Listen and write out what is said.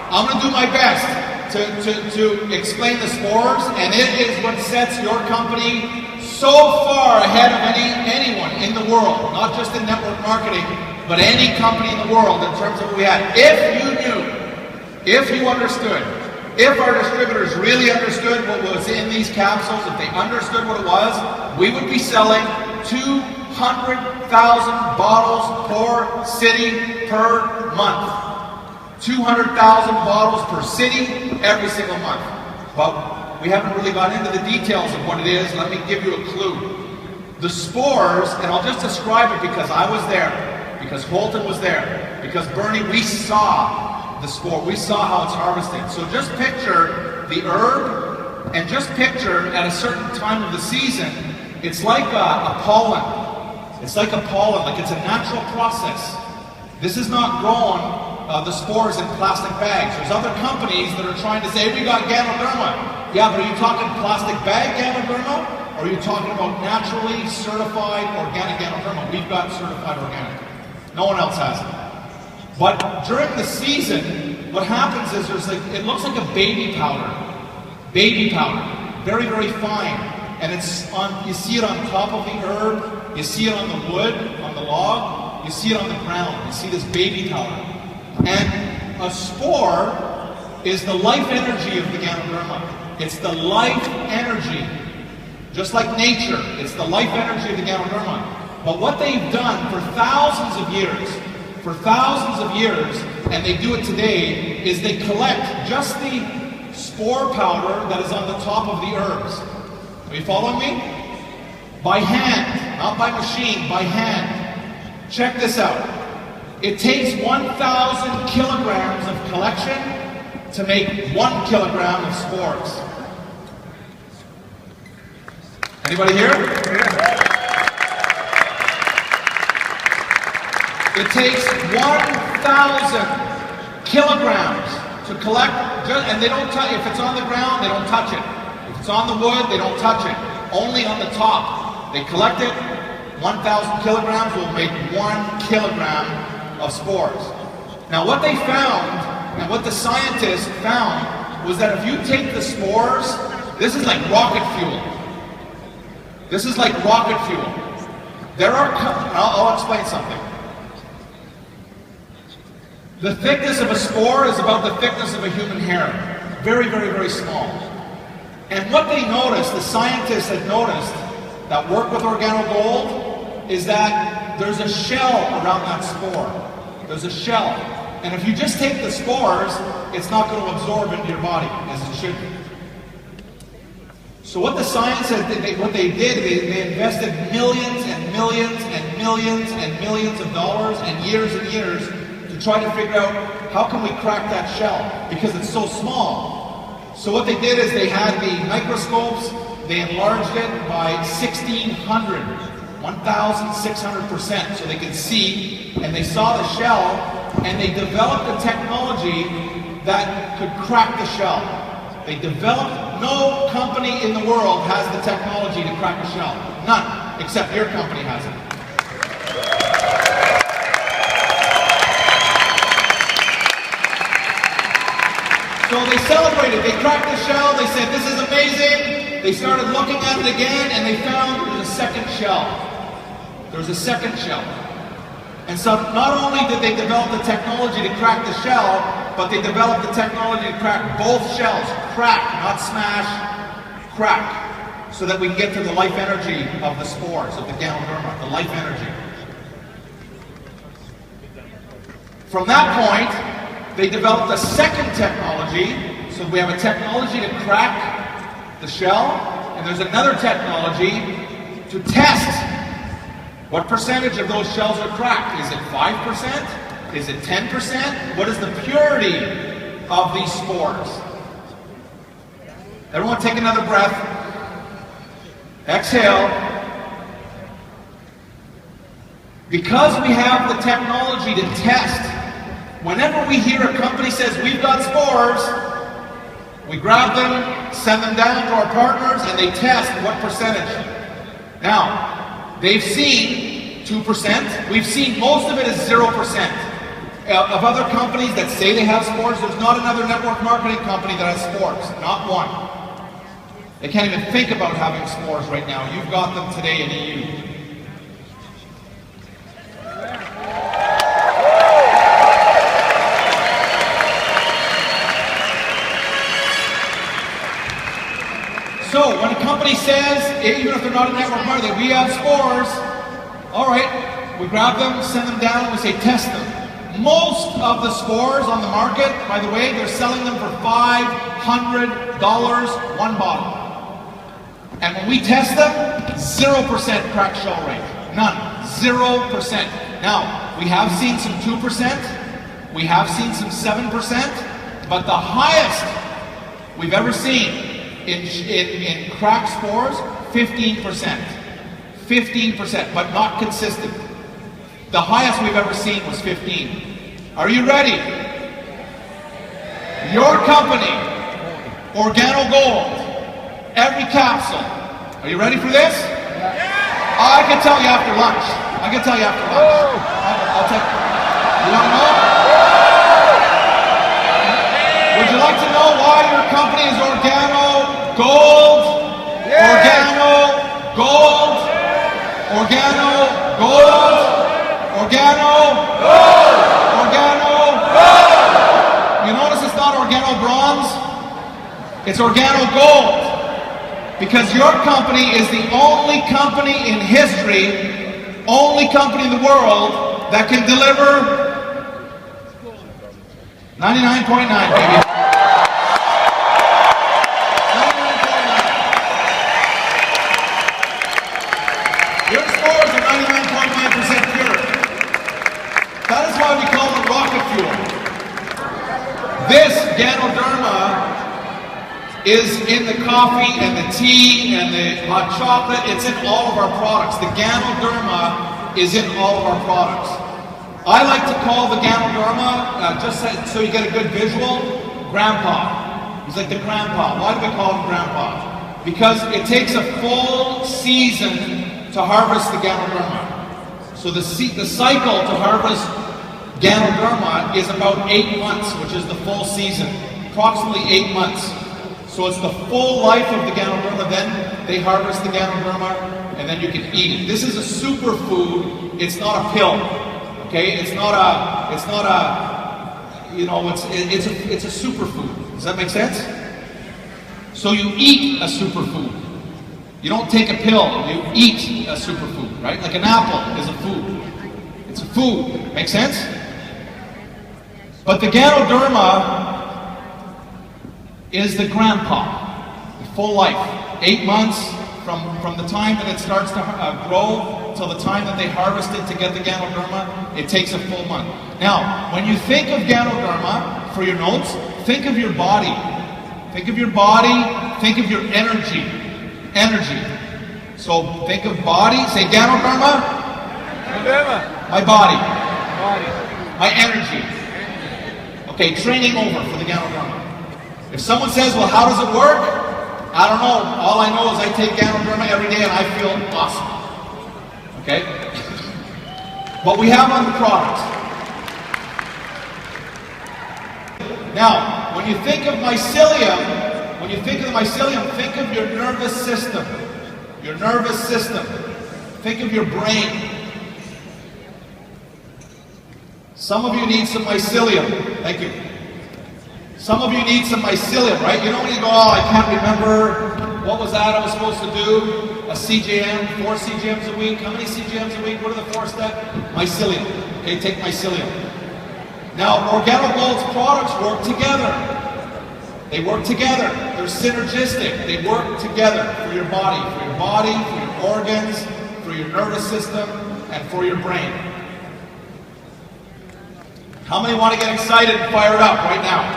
I'm going to do my best to explain the spores, and it is what sets your company so far ahead of anyone in the world, not just in network marketing, but any company in the world in terms of what we had. If you knew, if you understood, if our distributors really understood what was in these capsules, if they understood what it was, we would be selling 200,000 bottles per city per month. 200,000 bottles per city every single month. But we haven't really got into the details of what it is. Let me give you a clue. The spores, and I'll just describe it because I was there, because Holton was there, because Bernie, we saw the spore, we saw how it's harvested. So just picture the herb, and just picture at a certain time of the season, it's like a pollen. It's like a pollen, like it's a natural process. This is not grown, the spores in plastic bags. There's other companies that are trying to say, we got Ganoderma. Yeah, but are you talking plastic bag Ganoderma? Or are you talking about naturally certified organic Ganoderma? We've got certified organic. No one else has it. But during the season, what happens is it looks like a baby powder. Baby powder. Very, very fine. And it's on, you see it on top of the herb, you see it on the wood, on the log, you see it on the ground. You see this baby powder. And a spore is the life energy of the Ganoderma. It's the life energy. Just like nature, it's the life energy of the Ganoderma. But what they've done for thousands of years, and they do it today, is they collect just the spore powder that is on the top of the herbs. Are you following me? By hand, not by machine, by hand. Check this out. It takes 1,000 kilograms of collection to make 1 kilogram of spores. Anybody here? It takes 1,000 kilograms to collect, and they don't touch, if it's on the ground, they don't touch it. If it's on the wood, they don't touch it. Only on the top. They collect it, 1,000 kilograms will make 1 kilogram of spores. Now what they found, and what the scientists found, was that if you take the spores, this is like rocket fuel. This is like rocket fuel. There are, I'll explain something. The thickness of a spore is about the thickness of a human hair. Very, very, very small. And what they noticed, the scientists had noticed, that work with OrganoGold, is that there's a shell around that spore. There's a shell. And if you just take the spores, it's not going to absorb into your body, as it should be. So what the science said, what they did, they invested millions and millions and millions and millions of dollars and years to try to figure out how can we crack that shell, because it's so small. So what they did is they had the microscopes, they enlarged it by 1,600, 1,600%, so they could see, and they saw the shell, and they developed a technology that could crack the shell. They developed, no company in the world has the technology to crack a shell. None, except your company has it. So they celebrated, they cracked the shell, they said, this is amazing. They started looking at it again, and they found there's a second shell. There's a second shell. And so not only did they develop the technology to crack the shell, but they developed the technology to crack both shells. Crack, not smash, crack. So that we can get to the life energy of the spores, of the Ganoderma, the life energy. From that point, they developed a second technology. So we have a technology to crack the shell, and there's another technology to test what percentage of those shells are cracked. Is it 5%? Is it 10%? What is the purity of these spores? Everyone take another breath. Exhale. Because we have the technology to test, whenever we hear a company says, we've got spores, we grab them, send them down to our partners, and they test what percentage. Now, they've seen 2%. We've seen most of it is 0%. of other companies that say they have spores, there's not another network marketing company that has spores. Not one. They can't even think about having spores right now. You've got them today in EU. So when a company says, even if they're not a network marketer, we have spores, all right, we grab them, send them down, and we say test them. Most of the spores on the market, by the way, they're selling them for $500 one bottle. And when we test them, 0% crack shell rate. None. 0%. Now, we have seen some 2%, we have seen some 7%, but the highest we've ever seen in crack spores, 15%. 15%, but not consistent. The highest we've ever seen was 15. Are you ready? Your company, OrganoGold, every capsule. Are you ready for this? I can tell you after lunch. I can tell you after lunch. I'll take. You want to know? Would you like to know why your company is OrganoGold? OrganoGold. OrganoGold. OrganoGold. OrganoGold. You notice it's not OrganoBronze? It's OrganoGold. Because your company is the only company in history, only company in the world that can deliver 99.9, baby. 99.9. Your spores are 99.9% pure. That is why we call them rocket fuel. This Ganoderma is in the coffee and the tea and the hot chocolate. It's in all of our products. The Ganoderma is in all of our products. I like to call the Ganoderma, just so you get a good visual, Grandpa. He's like the grandpa. Why do we call him Grandpa? Because it takes a full season to harvest the Ganoderma. So the cycle to harvest Ganoderma is about 8 months, which is the full season. Approximately 8 months. So it's the full life of the Ganoderma, then they harvest the Ganoderma, and then you can eat it. This is a superfood, it's not a pill, okay? It's not a, you know, it's a superfood. Does that make sense? So you eat a superfood. You don't take a pill, you eat a superfood, right? Like an apple is a food. It's a food, make sense? But the Ganoderma is the grandpa, the full life. 8 months from the time that it starts to grow till the time that they harvest it to get the Ganoderma, it takes a full month. Now, when you think of Ganoderma, for your notes, think of your body. Think of your body, think of your energy. Energy. So think of body, say Ganoderma. My body. My energy. Okay, training over for the Ganoderma. If someone says, well, how does it work? I don't know. All I know is I take Ganoderma every day and I feel awesome. Okay? What we have on the product. Now, when you think of mycelium, think of your nervous system. Your nervous system. Think of your brain. Some of you need some mycelium. Thank you. Some of you need some mycelium, right? You know when you go, oh, I can't remember, what was that I was supposed to do? A CGM, 4 CGMs a week. How many CGMs a week? What are the 4 steps? Mycelium. Okay, take mycelium. Now, OrganoGold's products work together. They work together. They're synergistic. They work together for your body, for your organs, for your nervous system, and for your brain. How many want to get excited and fired up right now?